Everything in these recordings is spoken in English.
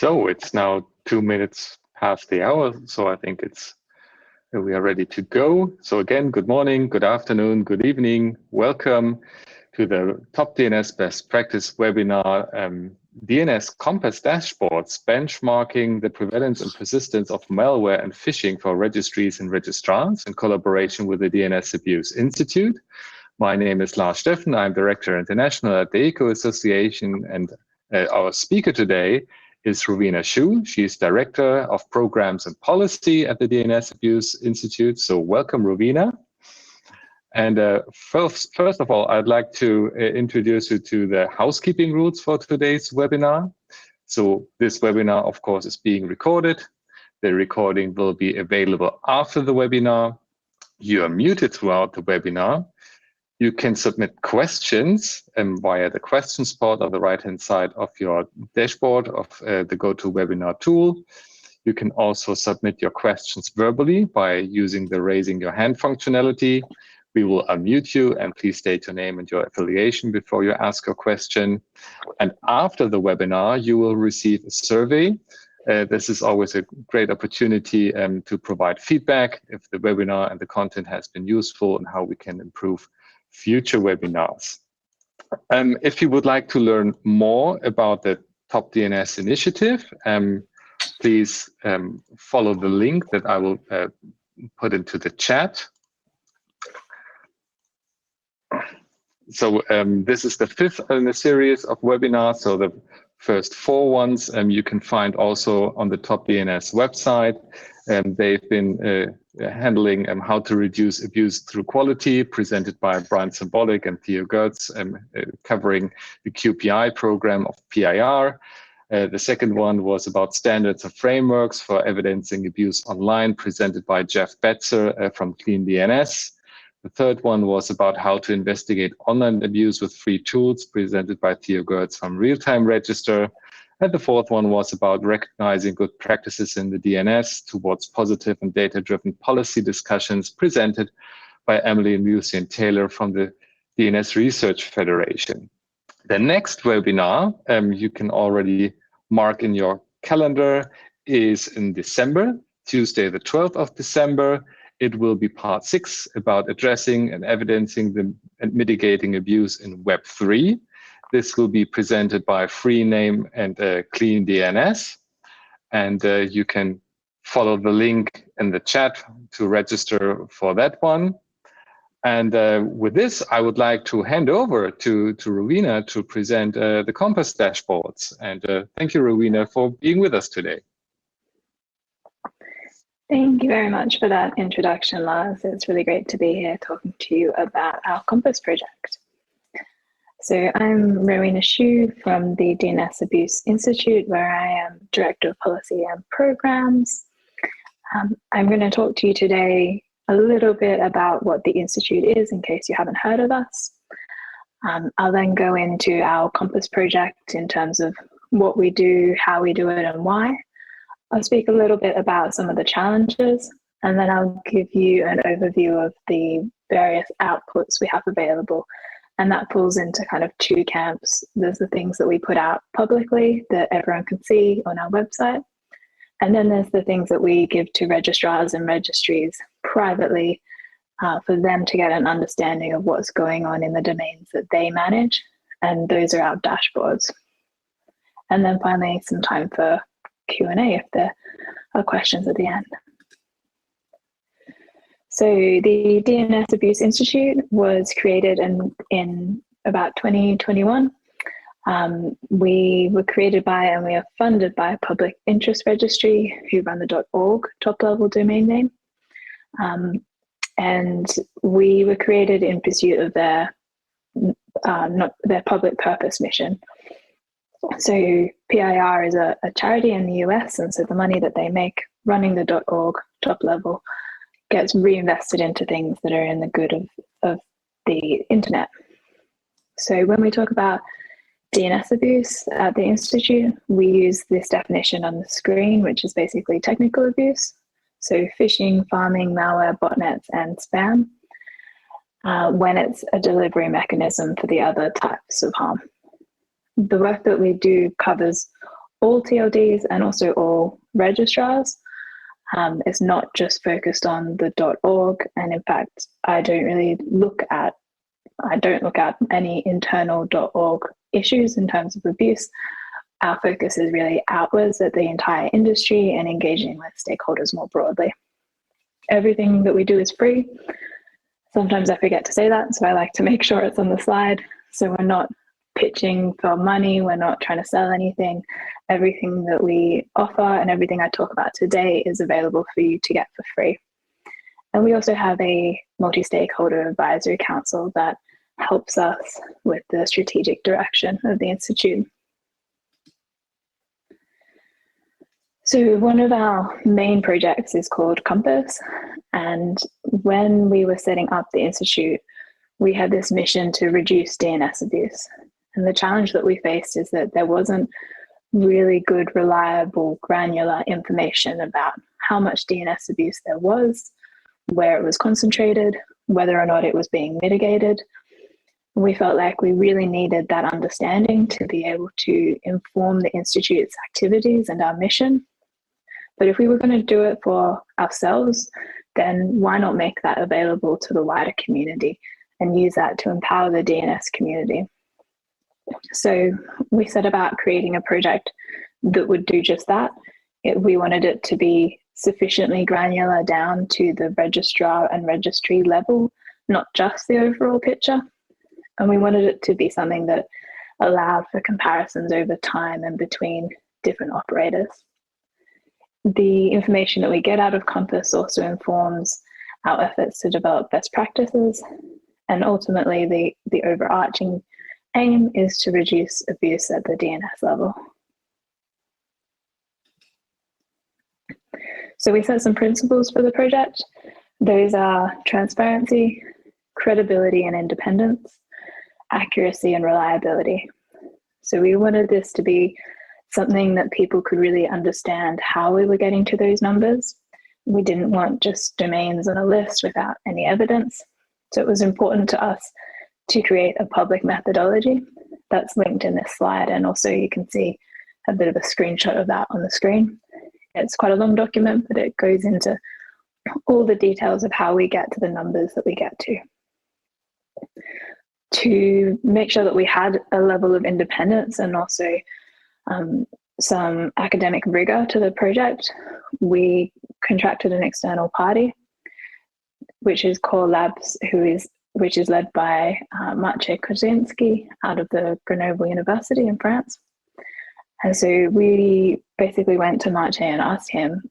So it's now 2 minutes past the hour, so I think we are ready to go. So again, good morning, good afternoon, good evening. Welcome to the topDNS Best Practice webinar, DNS Compass Dashboards, benchmarking the prevalence and persistence of malware and phishing for registries and registrars in collaboration with the DNS Abuse Institute. My name is Lars Steffen. I'm Director International at the ECO Association, and our speaker today is Rowena Schoo. She's Director of Programs and Policy at the DNS Abuse Institute. So welcome, Rowena. And first of all, I'd like to introduce you to the housekeeping rules for today's webinar. So this webinar, of course, is being recorded. The recording will be available after the webinar. You are muted throughout the webinar. You can submit questions via the questions pod on the right-hand side of your dashboard of the GoToWebinar tool. You can also submit your questions verbally by using the raising your hand functionality. We will unmute you, and please state your name and your affiliation before you ask your question. And after the webinar, you will receive a survey. This is always a great opportunity to provide feedback if the webinar and the content has been useful and how we can improve future webinars. If you would like to learn more about the topDNS initiative, please follow the link that I will put into the chat. So this is the fifth in a series of webinars. So the first 4 ones you can find also on the topDNS website. They've been handling how to reduce abuse through quality, presented by Brian Symbolic and Theo Goetz, covering the QPI program of PIR. The second one was about standards of frameworks for evidencing abuse online, presented by Jeff Betzer from Clean DNS. The third one was about how to investigate online abuse with free tools, presented by Theo Goetz from Real-Time Register. And the fourth one was about recognizing good practices in the DNS towards positive and data-driven policy discussions, presented by Emily and Lucien Taylor from the DNS Research Federation. The next webinar you can already mark in your calendar is in December, Tuesday, the 12th of December. It will be part 6 about addressing and evidencing and mitigating abuse in Web3. This will be presented by Freename and Clean DNS. And you can follow the link in the chat to register for that one. And with this, I would like to hand over to Rowena to present the Compass Dashboards. And thank you, Rowena, for being with us today. Thank you very much for that introduction, Lars. It's really great to be here talking to you about our Compass project. So I'm Rowena Schoo from the DNS Abuse Institute, where I am Director of Policy and Programs. I'm going to talk to you today a little bit about what the Institute is, in case you haven't heard of us. I'll then go into our Compass project in terms of what we do, how we do it, and why. I'll speak a little bit about some of the challenges, and then I'll give you an overview of the various outputs we have available. And that falls into kind of 2 camps. There's the things that we put out publicly that everyone can see on our website. And then there's the things that we give to registrars and registries privately for them to get an understanding of what's going on in the domains that they manage. And those are our dashboards. And then finally, some time for Q&A if there are questions at the end. So the DNS Abuse Institute was created in about 2021. We were created by and we are funded by a public interest registry who run the .org top-level domain name. And we were created in pursuit of their public purpose mission. So PIR is a charity in the US, and so the money that they make running the .org top level gets reinvested into things that are in the good of the internet. So when we talk about DNS abuse at the Institute, we use this definition on the screen, which is basically technical abuse. So phishing, farming, malware, botnets, and spam, when it's a delivery mechanism for the other types of harm. The work that we do covers all TLDs and also all registrars. It's not just focused on the .org, and in fact, I don't look at any internal .org issues in terms of abuse. Our focus is really outwards at the entire industry and engaging with stakeholders more broadly. Everything that we do is free. Sometimes I forget to say that, so I like to make sure it's on the slide. So we're not pitching for money, we're not trying to sell anything. Everything that we offer and everything I talk about today is available for you to get for free. And we also have a multi-stakeholder advisory council that helps us with the strategic direction of the Institute. So one of our main projects is called Compass, and when we were setting up the Institute, we had this mission to reduce DNS abuse. And the challenge that we faced is that there wasn't really good, reliable, granular information about how much DNS abuse there was, where it was concentrated, whether or not it was being mitigated. We felt like we really needed that understanding to be able to inform the Institute's activities and our mission. But if we were going to do it for ourselves, then why not make that available to the wider community and use that to empower the DNS community? So we set about creating a project that would do just that. We wanted it to be sufficiently granular down to the registrar and registry level, not just the overall picture. And we wanted it to be something that allowed for comparisons over time and between different operators. The information that we get out of Compass also informs our efforts to develop best practices. And ultimately, the overarching aim is to reduce abuse at the DNS level. So we set some principles for the project. Those are transparency, credibility and independence, accuracy and reliability. So we wanted this to be something that people could really understand how we were getting to those numbers. We didn't want just domains on a list without any evidence. So it was important to us to create a public methodology that's linked in this slide. And also you can see a bit of a screenshot of that on the screen. It's quite a long document, but it goes into all the details of how we get to the numbers that we get to. To make sure that we had a level of independence and also some academic rigor to the project, we contracted an external party, which is Core Labs, which is led by Maciej Kozinski out of the Grenoble University in France. And so we basically went to Maciej and asked him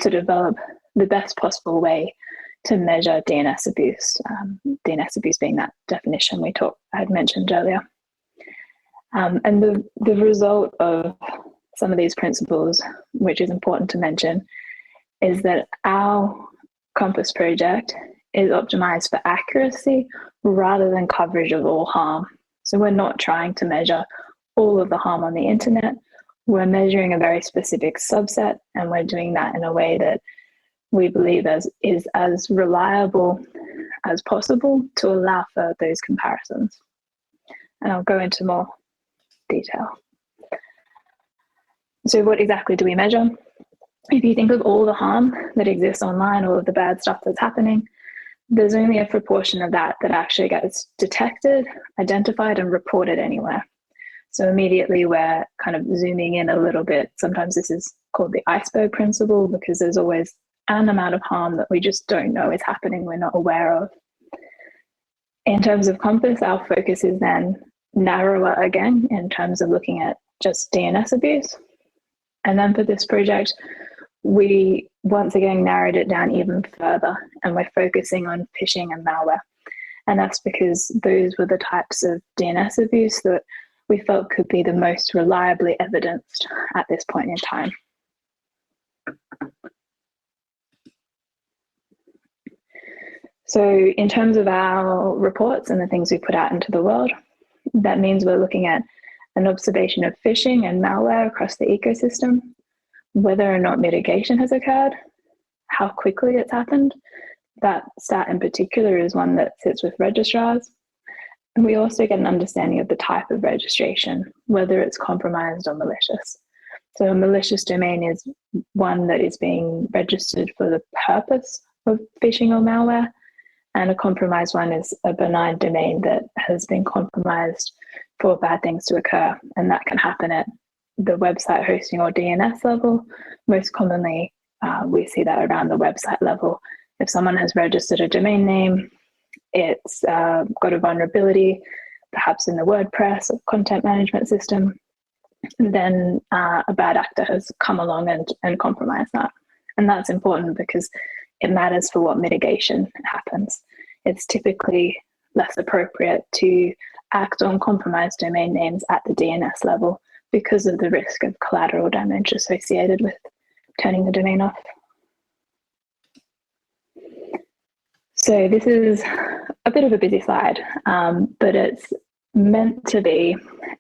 to develop the best possible way to measure DNS abuse, DNS abuse being that definition I had mentioned earlier. And the result of some of these principles, which is important to mention, is that our Compass project is optimized for accuracy rather than coverage of all harm. So we're not trying to measure all of the harm on the internet. We're measuring a very specific subset, and we're doing that in a way that we believe is as reliable as possible to allow for those comparisons. And I'll go into more detail. So what exactly do we measure? If you think of all the harm that exists online, all of the bad stuff that's happening, there's only a proportion of that actually gets detected, identified, and reported anywhere. So immediately we're kind of zooming in a little bit. Sometimes this is called the iceberg principle because there's always an amount of harm that we just don't know is happening, we're not aware of. In terms of Compass, our focus is then narrower again in terms of looking at just DNS abuse. And then for this project, we once again narrowed it down even further, and we're focusing on phishing and malware. And that's because those were the types of DNS abuse that we felt could be the most reliably evidenced at this point in time. So in terms of our reports and the things we put out into the world, that means we're looking at an observation of phishing and malware across the ecosystem, whether or not mitigation has occurred, how quickly it's happened. That stat in particular is one that sits with registrars. And we also get an understanding of the type of registration, whether it's compromised or malicious. So a malicious domain is one that is being registered for the purpose of phishing or malware, and a compromised one is a benign domain that has been compromised for bad things to occur, and that can happen at the website hosting or DNS level. Most commonly, we see that around the website level. If someone has registered a domain name, it's got a vulnerability, perhaps in the WordPress or content management system, then a bad actor has come along and compromised that. And that's important because it matters for what mitigation happens. It's typically less appropriate to act on compromised domain names at the DNS level because of the risk of collateral damage associated with turning the domain off. So this is a bit of a busy slide, but it's meant to be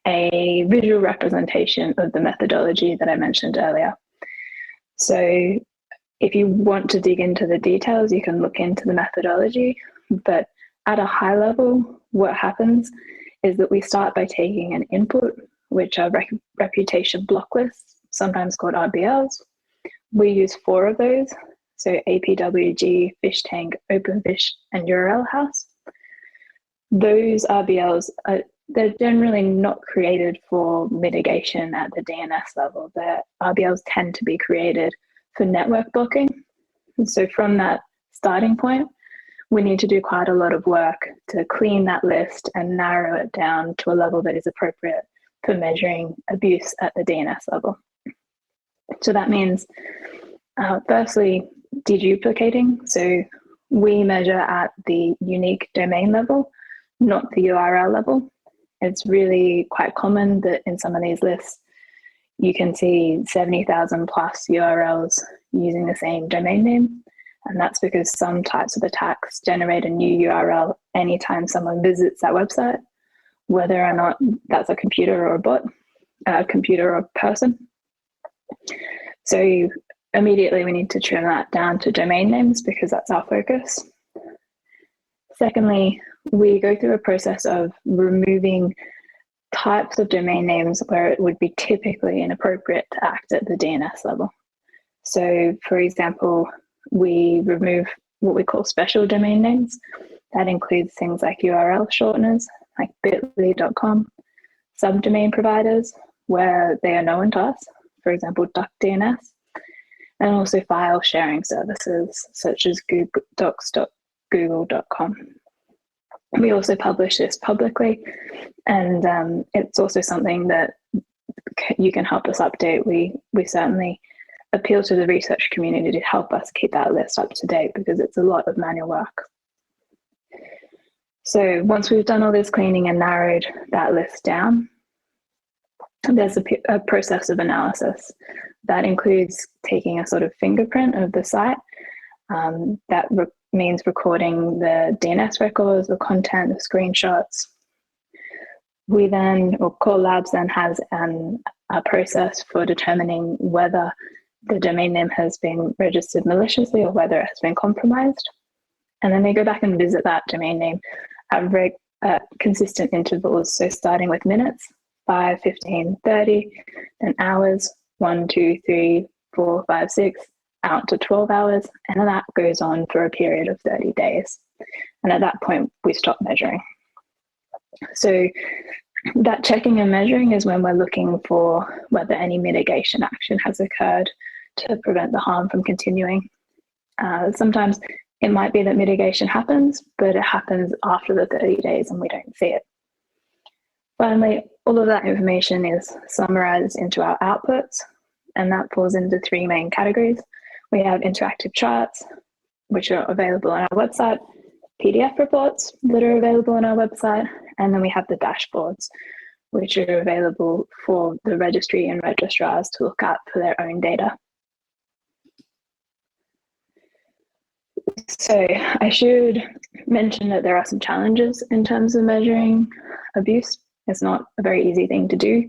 a visual representation of the methodology that I mentioned earlier. So if you want to dig into the details, you can look into the methodology, but at a high level, what happens is that we start by taking an input, which are reputation block lists, sometimes called RBLs. We use 4 of those, so APWG, PhishTank, OpenFish, and URL House. Those RBLs, they're generally not created for mitigation at the DNS level. The RBLs tend to be created for network blocking. And so from that starting point, we need to do quite a lot of work to clean that list and narrow it down to a level that is appropriate for measuring abuse at the DNS level. So that means, firstly, deduplicating. So we measure at the unique domain level, not the URL level. It's really quite common that in some of these lists, you can see 70,000 plus URLs using the same domain name. And that's because some types of attacks generate a new URL anytime someone visits that website, whether or not that's a computer or a bot, a computer or a person. So immediately we need to trim that down to domain names because that's our focus. Secondly, we go through a process of removing types of domain names where it would be typically inappropriate to act at the DNS level. So for example, we remove what we call special domain names. That includes things like URL shorteners, like bit.ly.com, subdomain providers where they are known to us, for example, topDNS, and also file sharing services such as docs.google.com. We also publish this publicly, and it's also something that you can help us update. We certainly appeal to the research community to help us keep that list up to date because it's a lot of manual work. So once we've done all this cleaning and narrowed that list down, there's a process of analysis that includes taking a sort of fingerprint of the site. That means recording the DNS records, the content, the screenshots. We then, or Core Labs then has a process for determining whether the domain name has been registered maliciously or whether it has been compromised. And then they go back and visit that domain name at consistent intervals. So starting with minutes, 5, 15, 30, then hours, 1, 2, 3, 4, 5, 6, out to 12 hours. And then that goes on for a period of 30 days. And at that point, we stop measuring. So that checking and measuring is when we're looking for whether any mitigation action has occurred to prevent the harm from continuing. Sometimes it might be that mitigation happens, but it happens after the 30 days and we don't see it. Finally, all of that information is summarized into our outputs, and that falls into 3 main categories. We have interactive charts, which are available on our website, PDF reports that are available on our website, and then we have the dashboards, which are available for the registry and registrars to look at for their own data. So I should mention that there are some challenges in terms of measuring abuse. It's not a very easy thing to do.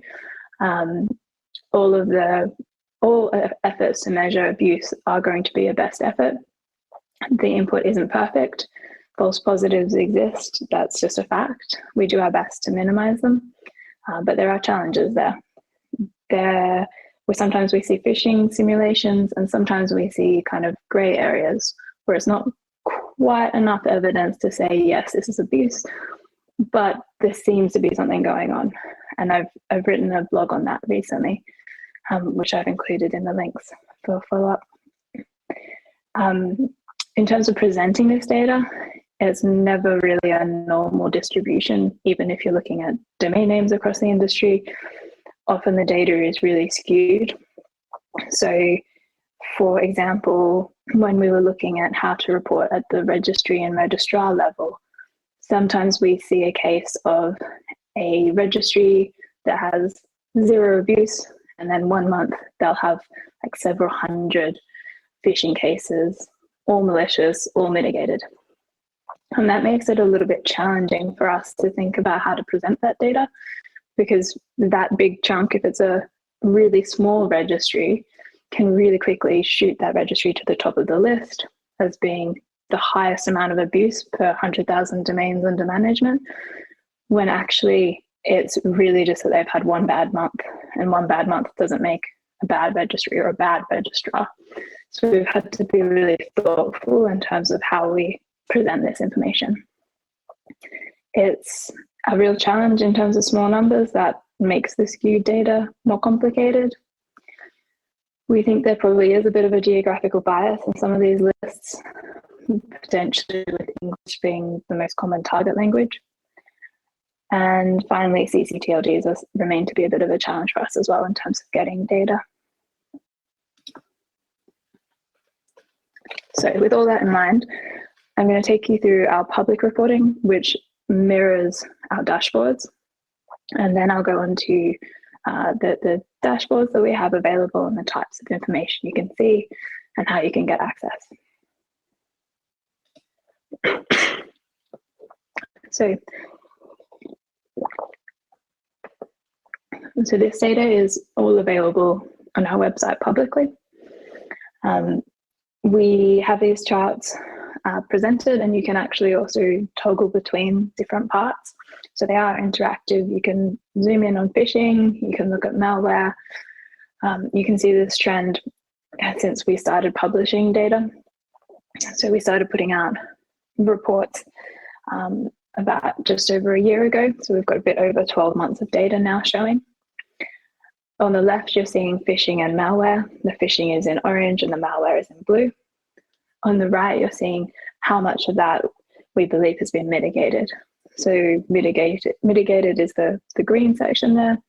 All efforts to measure abuse are going to be a best effort. The input isn't perfect. False positives exist. That's just a fact. We do our best to minimize them, but there are challenges there. There sometimes we see phishing simulations, and sometimes we see kind of gray areas where it's not quite enough evidence to say, yes, this is abuse, but there seems to be something going on. And I've written a blog on that recently, which I've included in the links for follow-up. In terms of presenting this data, it's never really a normal distribution, even if you're looking at domain names across the industry. Often the data is really skewed. So, for example, when we were looking at how to report at the registry and registrar level, sometimes we see a case of a registry that has 0 abuse, and then 1 month they'll have like several hundred phishing cases, all malicious, all mitigated. And that makes it a little bit challenging for us to think about how to present that data, because that big chunk, if it's a really small registry, can really quickly shoot that registry to the top of the list as being the highest amount of abuse per 100,000 domains under management, when actually it's really just that they've had one bad month, and one bad month doesn't make a bad registry or a bad registrar. So we've had to be really thoughtful in terms of how we present this information. It's a real challenge in terms of small numbers that makes the skewed data more complicated. We think there probably is a bit of a geographical bias in some of these lists, potentially with English being the most common target language. And finally, CCTLDs remain to be a bit of a challenge for us as well in terms of getting data. So with all that in mind, I'm going to take you through our public reporting, which mirrors our dashboards. And then I'll go on to the dashboards that we have available and the types of information you can see and how you can get access. So this data is all available on our website publicly. We have these charts presented, and you can actually also toggle between different parts. So they are interactive. You can zoom in on phishing, you can look at malware. You can see this trend since we started publishing data. So we started putting out reports about just over a year ago. So we've got a bit over 12 months of data now showing. On the left, you're seeing phishing and malware. The phishing is in orange and the malware is in blue. On the right, you're seeing how much of that we believe has been mitigated. So mitigated is the green section there.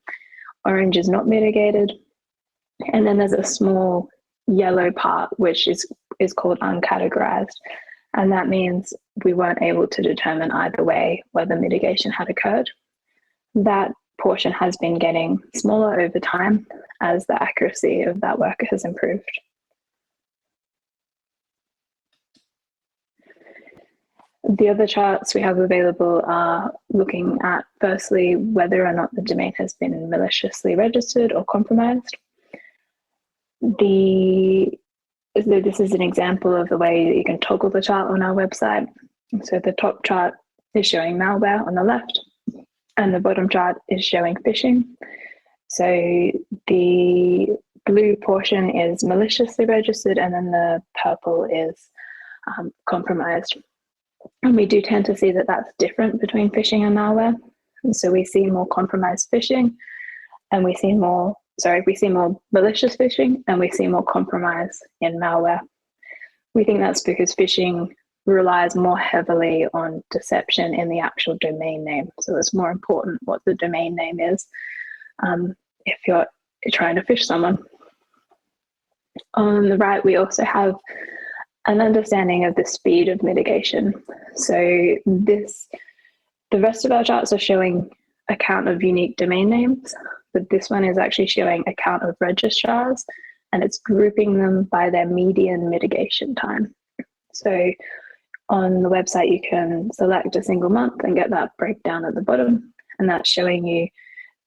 Orange is not mitigated. And then there's a small yellow part, which is called uncategorized. And that means we weren't able to determine either way whether mitigation had occurred. That portion has been getting smaller over time as the accuracy of that work has improved. The other charts we have available are looking at, firstly, whether or not the domain has been maliciously registered or compromised. This is an example of the way that you can toggle the chart on our website. So the top chart is showing malware on the left, and the bottom chart is showing phishing. So the blue portion is maliciously registered, and then the purple is compromised. And we do tend to see that that's different between phishing and malware. And so we see more compromised phishing, and we see more malicious phishing, and we see more compromise in malware. We think that's because phishing relies more heavily on deception in the actual domain name. So it's more important what the domain name is if you're trying to phish someone. On the right, we also have an understanding of the speed of mitigation. So the rest of our charts are showing a count of unique domain names, but this one is actually showing a count of registrars, and it's grouping them by their median mitigation time. So on the website, you can select a single month and get that breakdown at the bottom, and that's showing you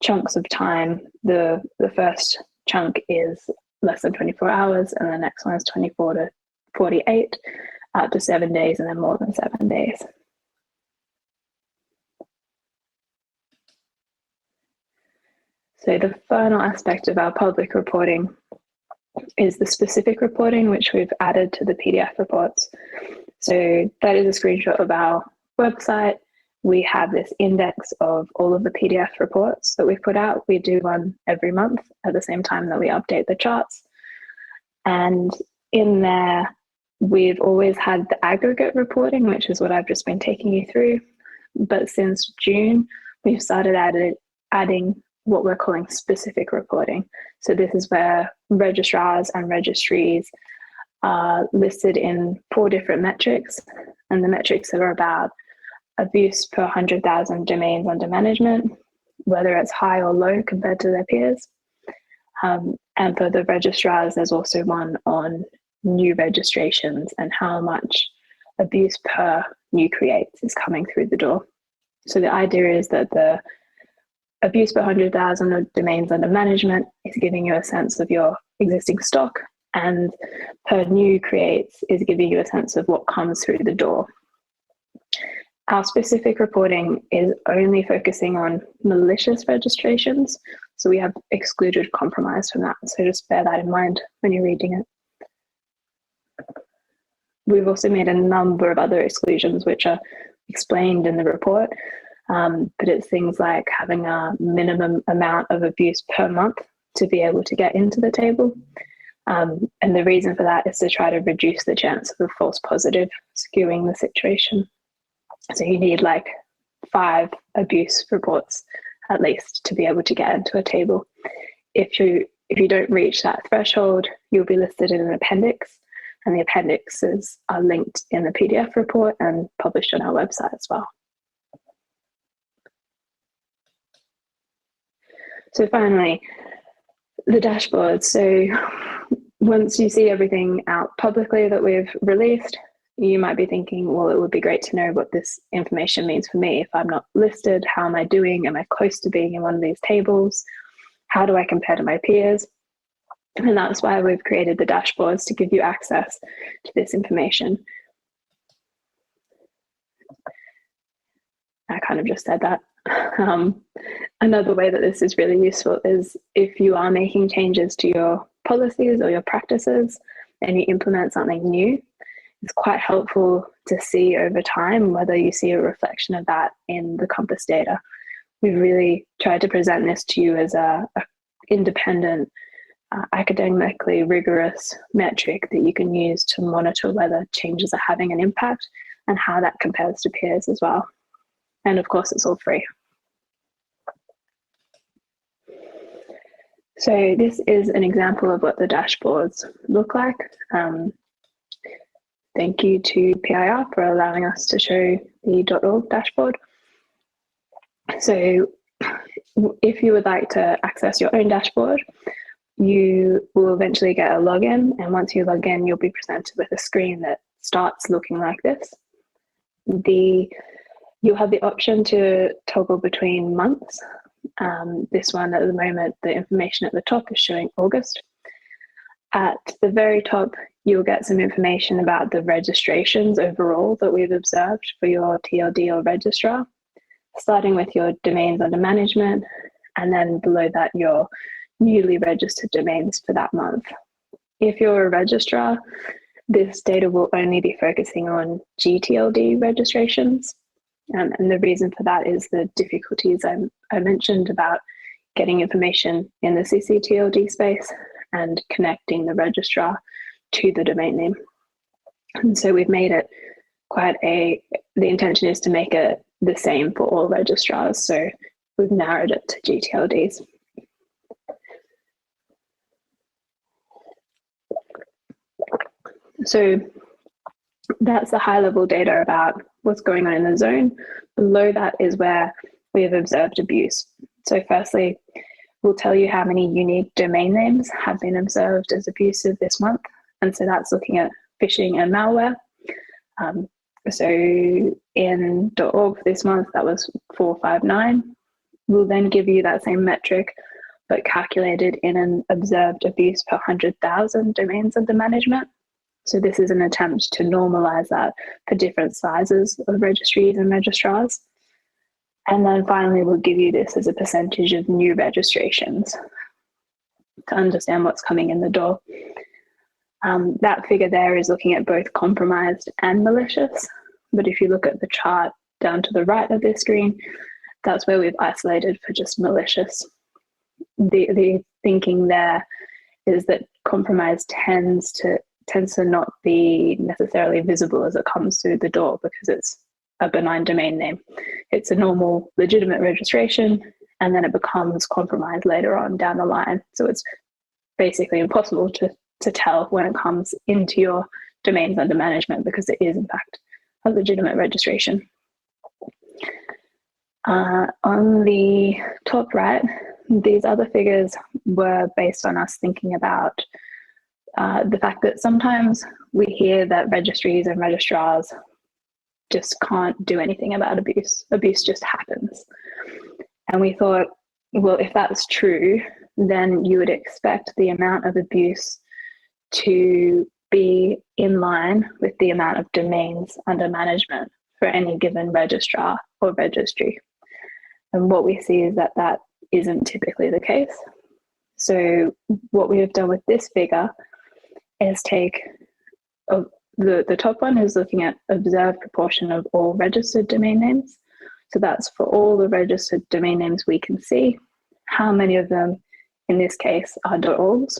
chunks of time. The first chunk is less than 24 hours, and the next one is 24 to 48, out to 7 days, and then more than 7 days. So the final aspect of our public reporting is the specific reporting, which we've added to the PDF reports. So that is a screenshot of our website. We have this index of all of the PDF reports that we've put out. We do one every month at the same time that we update the charts. And in there, we've always had the aggregate reporting, which is what I've just been taking you through. But since June, we've started adding what we're calling specific reporting. So this is where registrars and registries are listed in 4 different metrics. And the metrics are about abuse per 100,000 domains under management, whether it's high or low compared to their peers. And for the registrars, there's also one on new registrations and how much abuse per new creates is coming through the door. So the idea is that the abuse per 100,000 domains under management is giving you a sense of your existing stock, and per new creates is giving you a sense of what comes through the door. Our specific reporting is only focusing on malicious registrations, so we have excluded compromise from that. So just bear that in mind when you're reading it. We've also made a number of other exclusions which are explained in the report, but it's things like having a minimum amount of abuse per month to be able to get into the table. And the reason for that is to try to reduce the chance of a false positive skewing the situation. So you need like 5 abuse reports at least to be able to get into a table. If you don't reach that threshold, you'll be listed in an appendix, and the appendixes are linked in the PDF report and published on our website as well. So finally, the dashboard. So once you see everything out publicly that we've released, you might be thinking, well, it would be great to know what this information means for me. If I'm not listed, how am I doing? Am I close to being in one of these tables? How do I compare to my peers? And that's why we've created the dashboards, to give you access to this information. I kind of just said that. Another way that this is really useful is if you are making changes to your policies or your practices and you implement something new, it's quite helpful to see over time whether you see a reflection of that in the Compass data. We've really tried to present this to you as a independent, academically rigorous metric that you can use to monitor whether changes are having an impact and how that compares to peers as well. And of course, it's all free. So this is an example of what the dashboards look like. Thank you to PIR for allowing us to show the .org dashboard. So if you would like to access your own dashboard, you will eventually get a login. And once you log in, you'll be presented with a screen that starts looking like this. You'll have the option to toggle between months. This one at the moment, the information at the top is showing August. At the very top, you'll get some information about the registrations overall that we've observed for your TLD or registrar, starting with your domains under management, and then below that, your newly registered domains for that month. If you're a registrar, this data will only be focusing on GTLD registrations. And the reason for that is the difficulties I mentioned about getting information in the ccTLD space and connecting the registrar to the domain name. And so we've made it the intention is to make it the same for all registrars. So we've narrowed it to GTLDs. So that's the high level data about what's going on in the zone. Below that is where we have observed abuse. So firstly, we'll tell you how many unique domain names have been observed as abusive this month. And so that's looking at phishing and malware. So in .org this month, that was 459. We'll then give you that same metric, but calculated in an observed abuse per 100,000 domains under management. So this is an attempt to normalize that for different sizes of registries and registrars. And then finally, we'll give you this as a percentage of new registrations to understand what's coming in the door. That figure there is looking at both compromised and malicious. But if you look at the chart down to the right of this screen, that's where we've isolated for just malicious. The thinking there is that compromised tends to not be necessarily visible as it comes through the door because it's a benign domain name. It's a normal legitimate registration, and then it becomes compromised later on down the line. So it's basically impossible to tell when it comes into your domains under management because it is in fact a legitimate registration. On the top right, these other figures were based on us thinking about the fact that sometimes we hear that registries and registrars just can't do anything about abuse. Abuse just happens. And we thought, well, if that's true, then you would expect the amount of abuse to be in line with the amount of domains under management for any given registrar or registry. And what we see is that that isn't typically the case. So what we have done with this figure is take the top one is looking at observed proportion of all registered domain names. So that's for all the registered domain names we can see. How many of them, in this case, are .orgs?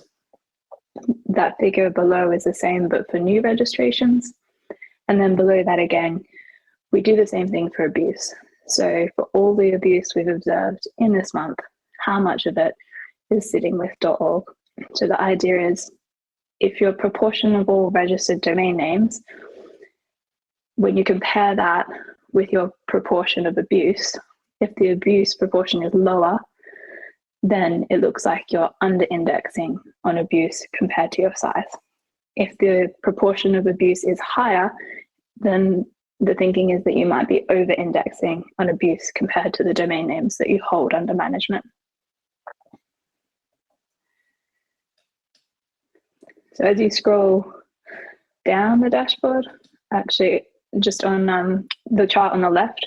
That figure below is the same, but for new registrations. And then below that again, we do the same thing for abuse. So for all the abuse we've observed in this month, how much of it is sitting with .org? So the idea is, if your proportion of all registered domain names, when you compare that with your proportion of abuse, if the abuse proportion is lower, then it looks like you're under-indexing on abuse compared to your size. If the proportion of abuse is higher, then the thinking is that you might be over-indexing on abuse compared to the domain names that you hold under management. So as you scroll down the dashboard, actually just on the chart on the left,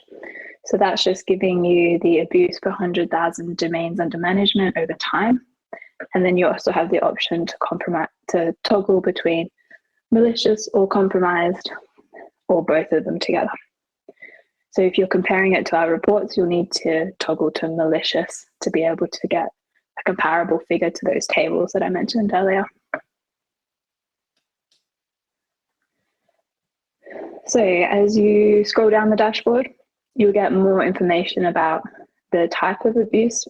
so that's just giving you the abuse per 100,000 domains under management over time. And then you also have the option to toggle between malicious or compromised, or both of them together. So if you're comparing it to our reports, you'll need to toggle to malicious to be able to get a comparable figure to those tables that I mentioned earlier. So as you scroll down the dashboard, you'll get more information about the type of abuse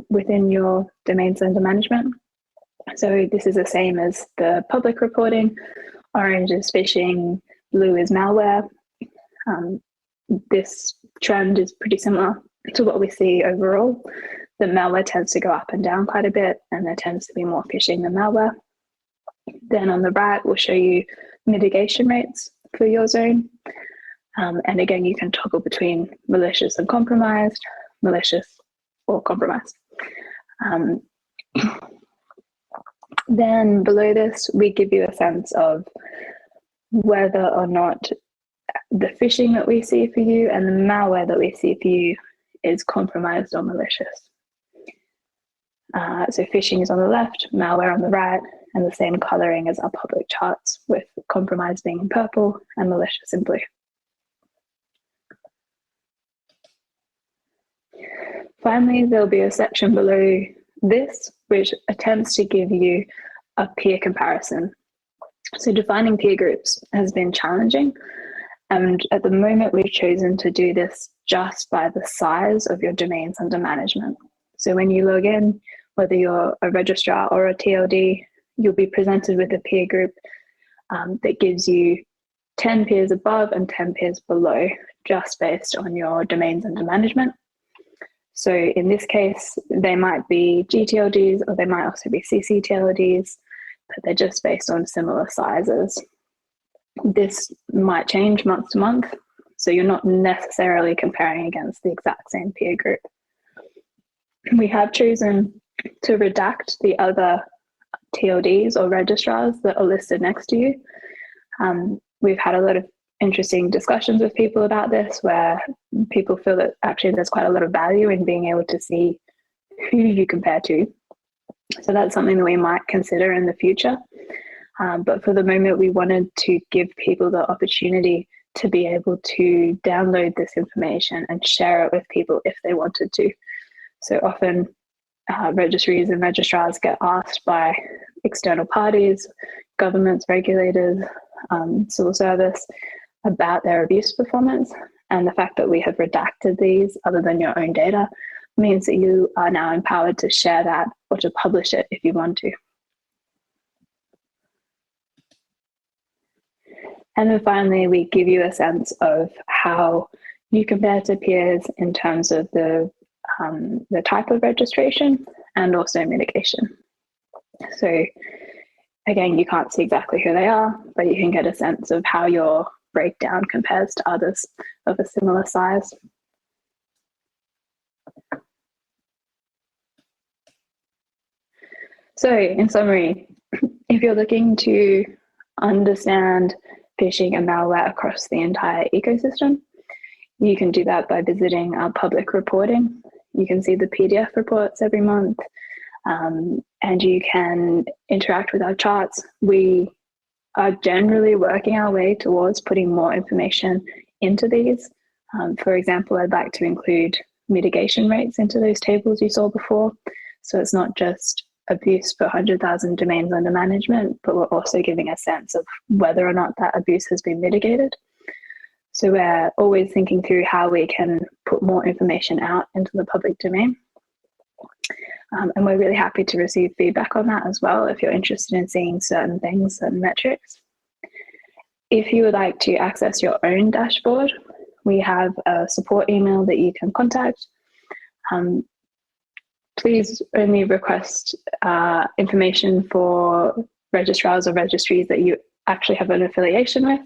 within your domains under management. So this is the same as the public reporting. Orange is phishing, blue is malware. This trend is pretty similar to what we see overall. The malware tends to go up and down quite a bit, and there tends to be more phishing than malware. Then on the right, we'll show you mitigation rates for your zone. And again, you can toggle between malicious and compromised, malicious or compromised. Then below this, we give you a sense of whether or not the phishing that we see for you and the malware that we see for you is compromised or malicious. So phishing is on the left, malware on the right, and the same coloring as our public charts, with compromised being in purple and malicious in blue. Finally, there'll be a section below this which attempts to give you a peer comparison. So defining peer groups has been challenging, and at the moment we've chosen to do this just by the size of your domains under management. So when you log in, whether you're a registrar or a TLD, you'll be presented with a peer group that gives you 10 peers above and 10 peers below, just based on your domains under management. So in this case, they might be gTLDs or they might also be ccTLDs, but they're just based on similar sizes. This might change month to month, so you're not necessarily comparing against the exact same peer group. We have chosen to redact the other TLDs or registrars that are listed next to you. We've had a lot of interesting discussions with people about this, where people feel that actually there's quite a lot of value in being able to see who you compare to. So that's something that we might consider in the future. But for the moment, we wanted to give people the opportunity to be able to download this information and share it with people if they wanted to. So often registries and registrars get asked by external parties, governments, regulators, civil service about their abuse performance. And the fact that we have redacted these other than your own data means that you are now empowered to share that or to publish it if you want to. And then finally, we give you a sense of how you compare to peers in terms of the type of registration and also mitigation. So again, you can't see exactly who they are, but you can get a sense of how your breakdown compares to others of a similar size. So in summary, if you're looking to understand phishing and malware across the entire ecosystem, you can do that by visiting our public reporting. You can see the PDF reports every month, and you can interact with our charts. We are generally working our way towards putting more information into these. For example, I'd like to include mitigation rates into those tables you saw before. So it's not just abuse per 100,000 domains under management, but we're also giving a sense of whether or not that abuse has been mitigated. So we're always thinking through how we can put more information out into the public domain. And we're really happy to receive feedback on that as well if you're interested in seeing certain things, certain metrics. If you would like to access your own dashboard, we have a support email that you can contact. Please only request information for registrars or registries that you actually have an affiliation with.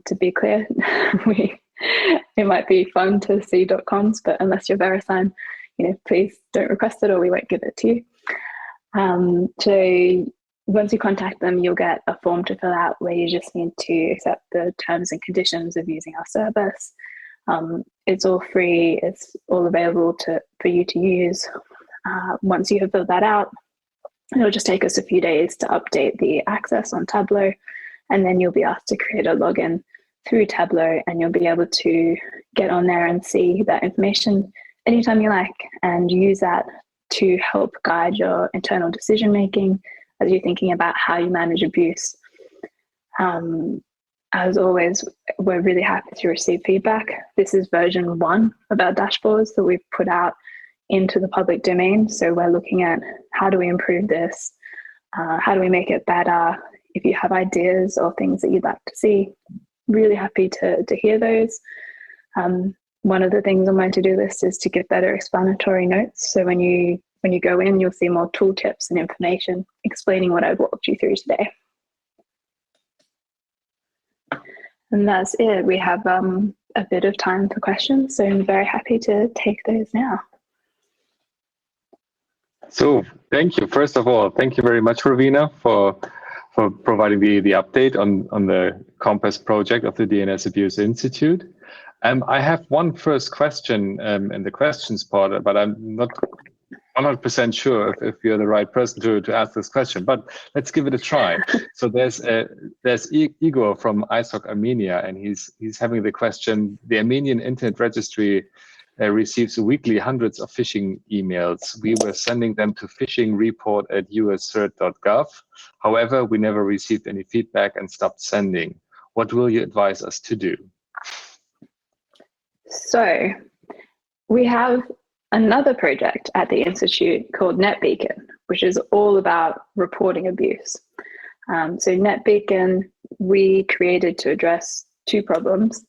To be clear, it might be fun to see .coms, but unless you're VeriSign, please don't request it or we won't give it to you. So once you contact them, you'll get a form to fill out where you just need to accept the terms and conditions of using our service. It's all free, it's all available for you to use. Once you have filled that out, it'll just take us a few days to update the access on Tableau, and then you'll be asked to create a login through Tableau, and you'll be able to get on there and see that information anytime you like and use that to help guide your internal decision making as you're thinking about how you manage abuse. As always, we're really happy to receive feedback. This is version 1 of our dashboards that we've put out into the public domain. So we're looking at how do we improve this? How do we make it better? If you have ideas or things that you'd like to see, really happy to hear those. One of the things on my to-do list is to give better explanatory notes. So when you go in, you'll see more tooltips and information explaining what I've walked you through today. And that's it. We have a bit of time for questions, so I'm very happy to take those now. So thank you. First of all, thank you very much, Rowena, for providing the update on the Compass project of the DNS Abuse Institute. I have one first question in the questions part, but I'm not 100% sure if you're the right person to ask this question, but let's give it a try. So there's Igor from ISOC Armenia, and he's having the question: the Armenian Internet Registry receives weekly hundreds of phishing emails. We were sending them to phishing-report@uscert.gov. However, we never received any feedback and stopped sending. What will you advise us to do? So we have another project at the Institute called NetBeacon, which is all about reporting abuse. So NetBeacon, we created to address 2 problems.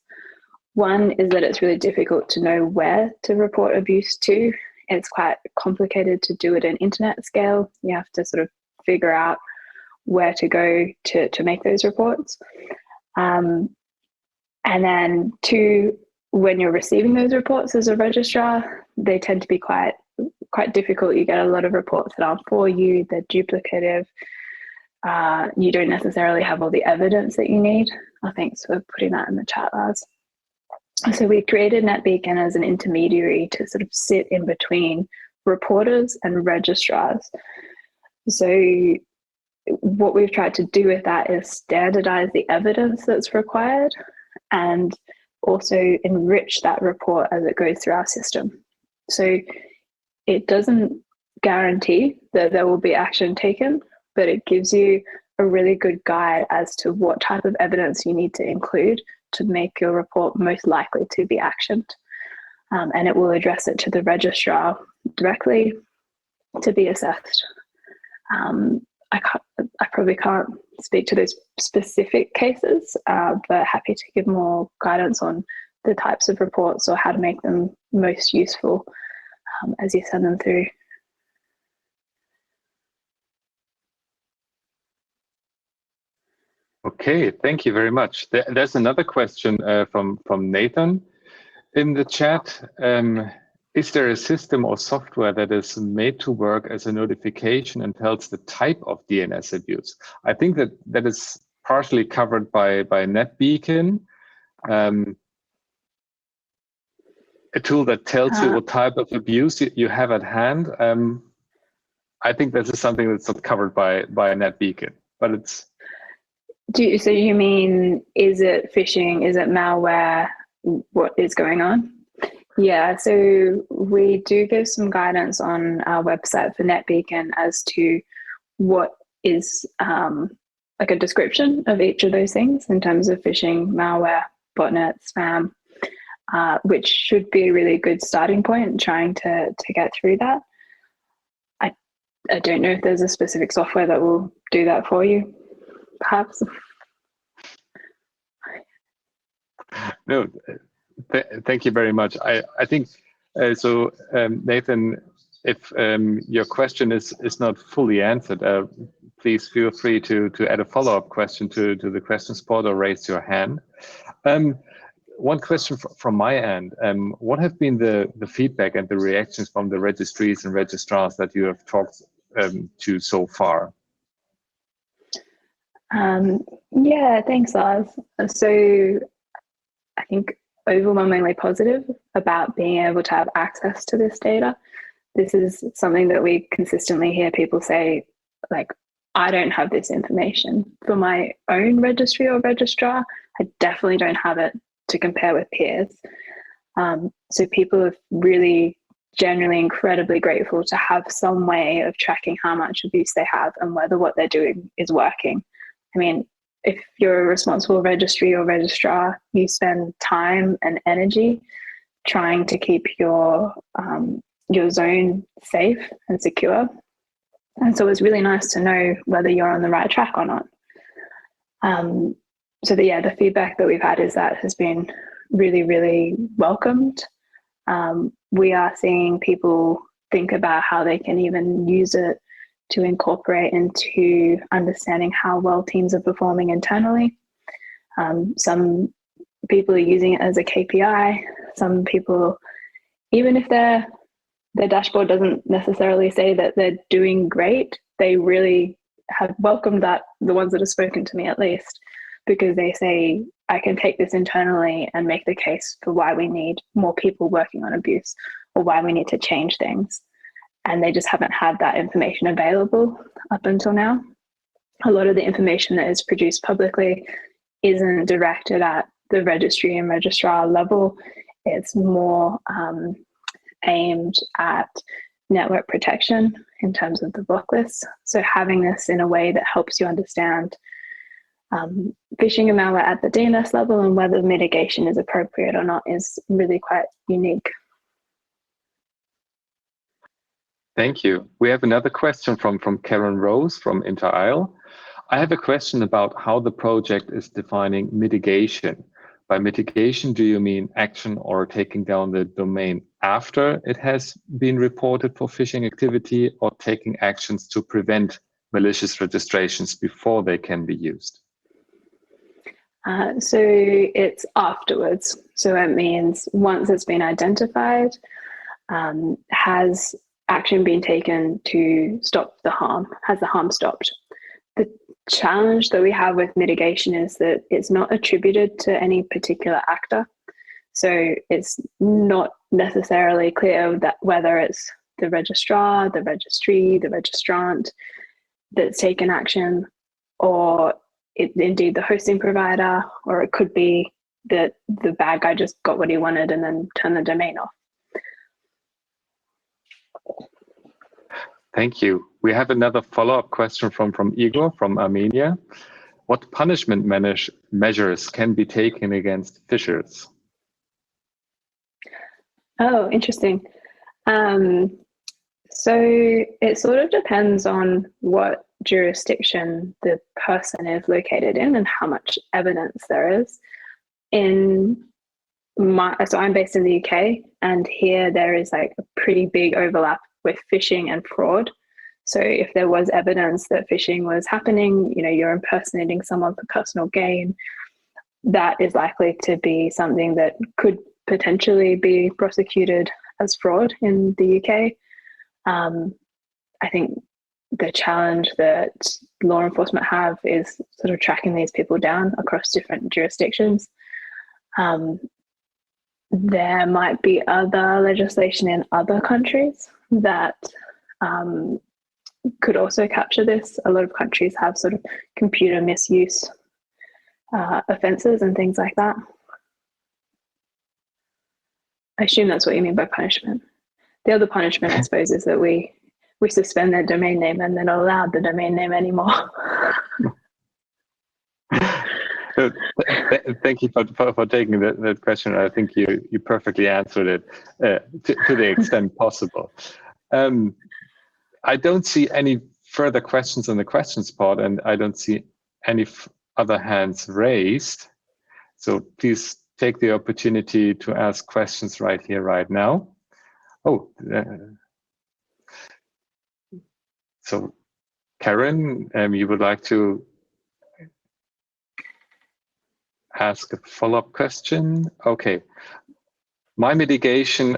One is that it's really difficult to know where to report abuse to. It's quite complicated to do it at internet scale. You have to sort of figure out where to go to make those reports. And then 2, when you're receiving those reports as a registrar, they tend to be quite difficult. You get a lot of reports that aren't for you, they're duplicative. you don't necessarily have all the evidence that you need. Thanks for putting that in the chat, Lars. So we created NetBeacon as an intermediary to sort of sit in between reporters and registrars. So what we've tried to do with that is standardize the evidence that's required and also enrich that report as it goes through our system. So it doesn't guarantee that there will be action taken, but it gives you a really good guide as to what type of evidence you need to include to make your report most likely to be actioned. And it will address it to the registrar directly to be assessed. I probably can't speak to those specific cases, but happy to give more guidance on the types of reports or how to make them most useful as you send them through. Okay, thank you very much. There's another question from Nathan in the chat. Is there a system or software that is made to work as a notification and tells the type of DNS abuse? I think that is partially covered by NetBeacon, a tool that tells you what type of abuse you have at hand. I think this is something that's not covered by NetBeacon, but it's. So you mean, is it phishing? Is it malware? What is going on? Yeah, so we do give some guidance on our website for NetBeacon as to what is like a description of each of those things in terms of phishing, malware, botnet, spam, which should be a really good starting point trying to get through that. I don't know if there's a specific software that will do that for you, perhaps. No, thank you very much. I think so, Nathan. If your question is not fully answered, please feel free to add a follow-up question to the questions pod or raise your hand. One question from my end: what have been the feedback and the reactions from the registries and registrars that you have talked to so far? Yeah, thanks, Lars. So I think overwhelmingly positive about being able to have access to this data. This is something that we consistently hear people say, like, I don't have this information for my own registry or registrar. I definitely don't have it to compare with peers. So people are really generally incredibly grateful to have some way of tracking how much abuse they have and whether what they're doing is working. I mean, if you're a responsible registry or registrar, you spend time and energy trying to keep your zone safe and secure. And so it's really nice to know whether you're on the right track or not. So the feedback that we've had is that has been really, really welcomed. We are seeing people think about how they can even use it to incorporate into understanding how well teams are performing internally. Some people are using it as a KPI. Some people, even if their dashboard doesn't necessarily say that they're doing great, they really have welcomed that, the ones that have spoken to me at least, because they say, I can take this internally and make the case for why we need more people working on abuse or why we need to change things. And they just haven't had that information available up until now. A lot of the information that is produced publicly isn't directed at the registry and registrar level. It's more aimed at network protection in terms of the block list. So having this in a way that helps you understand phishing and malware at the DNS level and whether mitigation is appropriate or not is really quite unique. Thank you. We have another question from Karen Rose from Inter-Isle. I have a question about how the project is defining mitigation. By mitigation, do you mean action or taking down the domain after it has been reported for phishing activity, or taking actions to prevent malicious registrations before they can be used? So it's afterwards. So it means once it's been identified, has action been taken to stop the harm? Has the harm stopped? challenge that we have with mitigation is that it's not attributed to any particular actor. So it's not necessarily clear that whether it's the registrar, the registry, the registrant that's taken action, or indeed the hosting provider, or it could be that the bad guy just got what he wanted and then turned the domain off. Thank you. We have another follow-up question from Igor from Armenia. What punishment measures can be taken against phishers? Oh, interesting. So it sort of depends on what jurisdiction the person is located in and how much evidence there is. So I'm based in the UK, and here there is like a pretty big overlap with phishing and fraud. So if there was evidence that phishing was happening, you're impersonating someone for personal gain, that is likely to be something that could potentially be prosecuted as fraud in the UK. I think the challenge that law enforcement have is sort of tracking these people down across different jurisdictions. There might be other legislation in other countries that could also capture this. A lot of countries have sort of computer misuse offences and things like that. I assume that's what you mean by punishment. The other punishment, I suppose, is that we suspend their domain name and they're not allowed the domain name anymore. Thank you for taking that question. I think you perfectly answered it to the extent possible. I don't see any further questions on the questions part, and I don't see any other hands raised. So please take the opportunity to ask questions right here, right now. Oh, so Karen, you would like to ask a follow-up question? Okay. My mitigation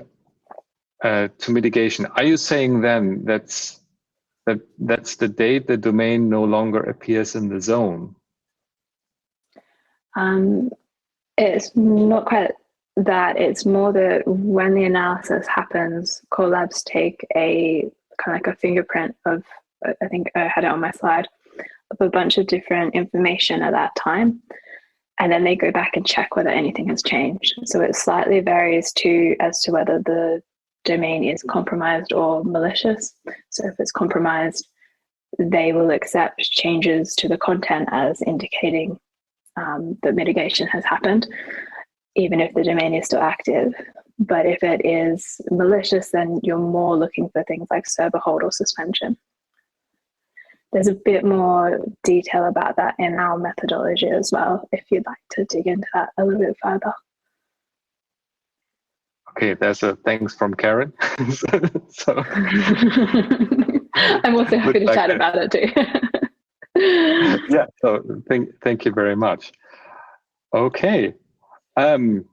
to mitigation. Are you saying then that's the date the domain no longer appears in the zone? It's not quite that. It's more that when the analysis happens, core labs take a kind of like a fingerprint of, I think I had it on my slide, of a bunch of different information at that time. And then they go back and check whether anything has changed. So it slightly varies as to whether the domain is compromised or malicious. So if it's compromised, they will accept changes to the content as indicating that mitigation has happened, even if the domain is still active. But if it is malicious, then you're more looking for things like server hold or suspension. There's a bit more detail about that in our methodology as well, if you'd like to dig into that a little bit further. Okay, there's a thanks from Karen. So I'm also happy to chat about it too. Yeah, so thank you very much. Okay. I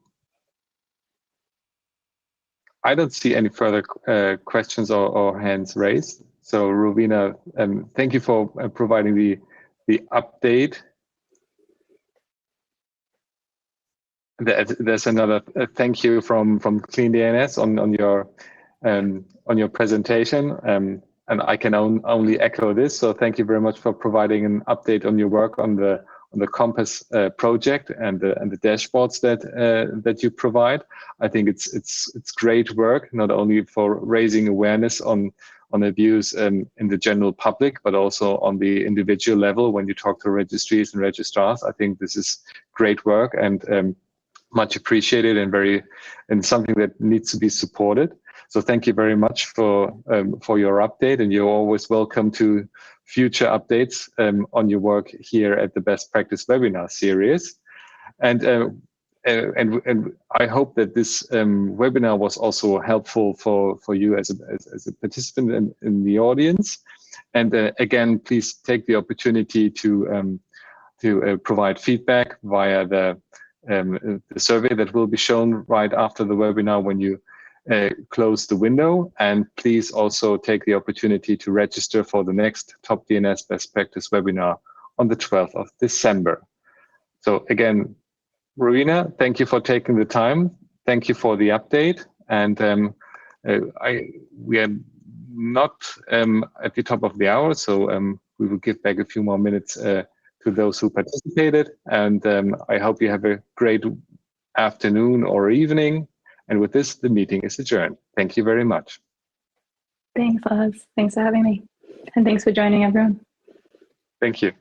don't see any further questions or hands raised. So Rowena, thank you for providing the update. There's another thank you from Clean DNS on your presentation, and I can only echo this. So thank you very much for providing an update on your work on the Compass project and the dashboards that you provide. I think it's great work, not only for raising awareness on abuse in the general public, but also on the individual level when you talk to registries and registrars. I think this is great work and much appreciated and something that needs to be supported. So thank you very much for your update, and you're always welcome to future updates on your work here at the Best Practice webinar series. And I hope that this webinar was also helpful for you as a participant in the audience. And again, please take the opportunity to provide feedback via the survey that will be shown right after the webinar when you close the window. And please also take the opportunity to register for the next topDNS Best Practice webinar on the 12th of December. So again, Rowena, thank you for taking the time. Thank you for the update. And we are not at the top of the hour, so we will give back a few more minutes to those who participated. And I hope you have a great afternoon or evening. And with this, the meeting is adjourned. Thank you very much. Thanks, Lars. Thanks for having me. And thanks for joining, everyone. Thank you.